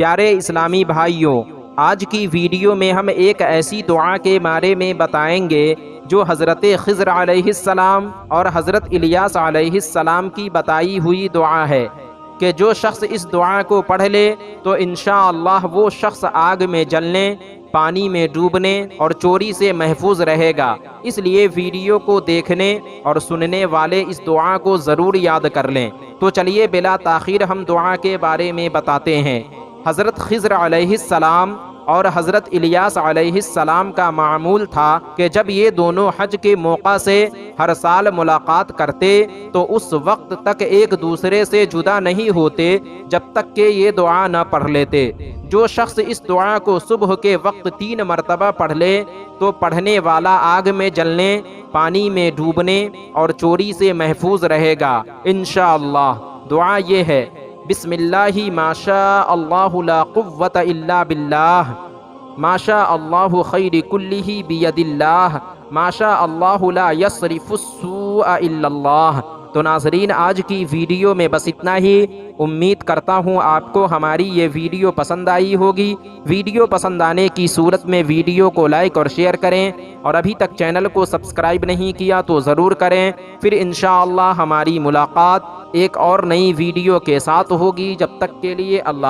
پیارے اسلامی بھائیوں، آج کی ویڈیو میں ہم ایک ایسی دعا کے بارے میں بتائیں گے جو حضرت خضر علیہ السلام اور حضرت الیاس علیہ السلام کی بتائی ہوئی دعا ہے کہ جو شخص اس دعا کو پڑھ لے تو انشاءاللہ وہ شخص آگ میں جلنے، پانی میں ڈوبنے اور چوری سے محفوظ رہے گا۔ اس لیے ویڈیو کو دیکھنے اور سننے والے اس دعا کو ضرور یاد کر لیں۔ تو چلیے بلا تاخیر ہم دعا کے بارے میں بتاتے ہیں۔ حضرت خضر علیہ السلام اور حضرت الیاس علیہ السلام کا معمول تھا کہ جب یہ دونوں حج کے موقع سے ہر سال ملاقات کرتے تو اس وقت تک ایک دوسرے سے جدا نہیں ہوتے جب تک کہ یہ دعا نہ پڑھ لیتے۔ جو شخص اس دعا کو صبح کے وقت 3 مرتبہ پڑھ لے تو پڑھنے والا آگ میں جلنے، پانی میں ڈوبنے اور چوری سے محفوظ رہے گا انشاءاللہ۔ دعا یہ ہے: بسم اللہ ما شاء اللہ لا قوة الا باللہ، ما شاء اللہ خیر کلہ بید اللہ، ما شاء اللہ لا یصرف السوء الا اللہ۔ تو ناظرین، آج کی ویڈیو میں بس اتنا ہی۔ امید کرتا ہوں آپ کو ہماری یہ ویڈیو پسند آئی ہوگی۔ ویڈیو پسند آنے کی صورت میں ویڈیو کو لائک اور شیئر کریں، اور ابھی تک چینل کو سبسکرائب نہیں کیا تو ضرور کریں۔ پھر انشاءاللہ ہماری ملاقات ایک اور نئی ویڈیو کے ساتھ ہوگی۔ جب تک کے لیے اللہ